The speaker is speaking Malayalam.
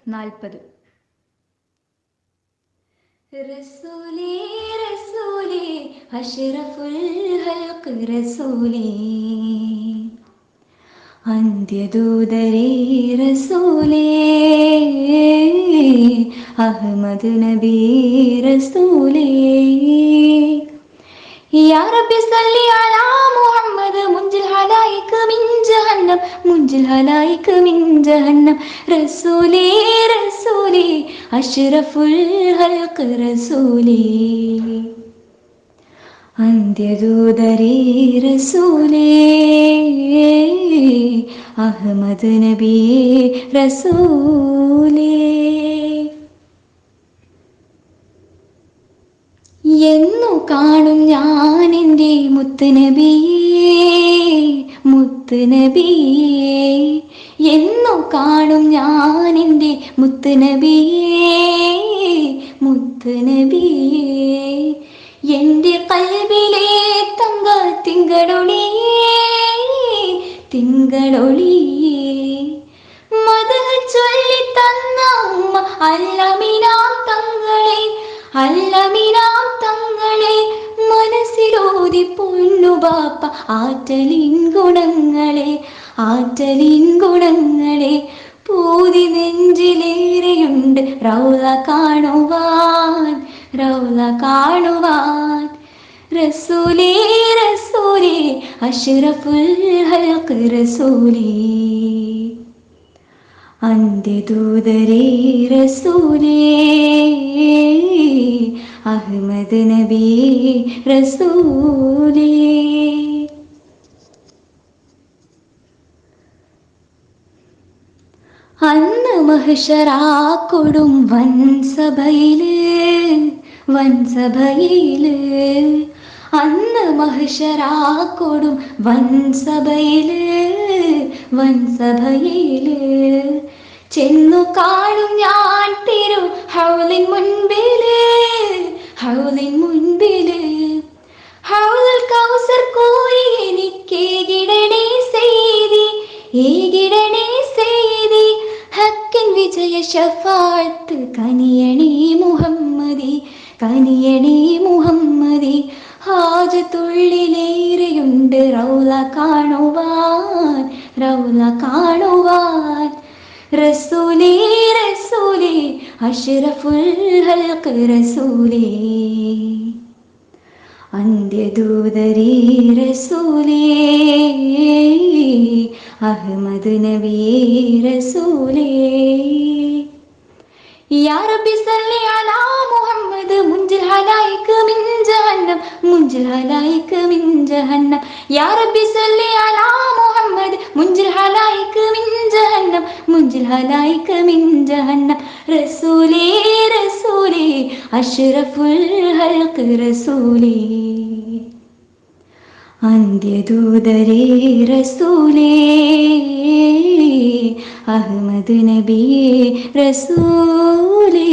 40. റസൂലേ റസൂലേ അഷ്റഫുൽ ഖൽഖ് റസൂലേ അന്ത്യദൂതരേ റസൂലേ അഹ്മദ് നബി റസൂലേ യാ റബ്ബി സല്ലി അലാ മുഹമ്മദ് മുൻജിൽ ഹലായിക മിൻ ജഹന്നം മുൻജിൽ ഹലായിക മിൻ ജഹന്നം റസൂലേ റസൂലേ അഷ്റഫുൽ ഖൽഖ് റസൂലേ അന്ത്യദൂതരേ റസൂലേ അഹ്മദ് നബി റസൂലേ എന്നു കാണും ഞാൻ എൻ്റെ മുത്തുനബിയേ എന്നു കാണും ഞാൻ എൻ്റെ മുത്തുനബിയേ എൻ്റെ കൽബിലെ തങ്ക തിങ്കളൊളിയേ മദഹ് ചൊല്ലി തന്ന ഉമ്മ അല്ലമിനാം തങ്ങളെ മനസ്സിലോതി പൊന്നു ബാപ്പ ആറ്റലിൻ ഗുണങ്ങളെ പൂതി നെഞ്ചിലേറെയുണ്ട് റൗള കാണുവാൻ റസൂലേ റസൂലേ അഷ്റഫുൽ ഖൽഖ് റസൂലേ അന്ത്യദൂതരേ റസൂലേ അഹ്മദ് നബി റസൂലേ അന്ന് മഹ്ശറാ കൊടും വൻസഭയില് അന്ന് മഹ്ശറാ കൊടും വൻസഭയില് ചെന്നു കാണും ഞാൻ തിരു ഹൗലിൻ മുൻപില് ഹൗലുൽ കൗസർ കോരി എനിക്കേകിടണേ സെയ്തി ഹക്കിൻ വിജയ ശഫാഅത്ത് കനിയണേ മുഹമ്മദി ഹാജത്തുള്ളിലേറെയുണ്ട് റൗള കാണുവാൻ റസൂലേ റസൂലേ അഷ്റഫുൽ ഖൽഖ് റസൂലേ അന്ത്യദൂതരേ റസൂലേ അഹ്മദ് നബി റസൂലേ യാ റബ്ബി സല്ലി അലാ മുഹമ്മദ് മുൻജിൽ ഹലായിക മിൻ ജഹന്നം യാ റബ്ബി സല്ലി അലാ മുഹമ്മദ് മുൻജിൽ ഹലായിക മിൻ ജഹന്നം റസൂലേ റസൂലേ അഷ്റഫുൽ ഖൽഖ് റസൂലേ അന്ത്യദൂതരേ റസൂലേ അഹ്മദ് നബി റസൂലേ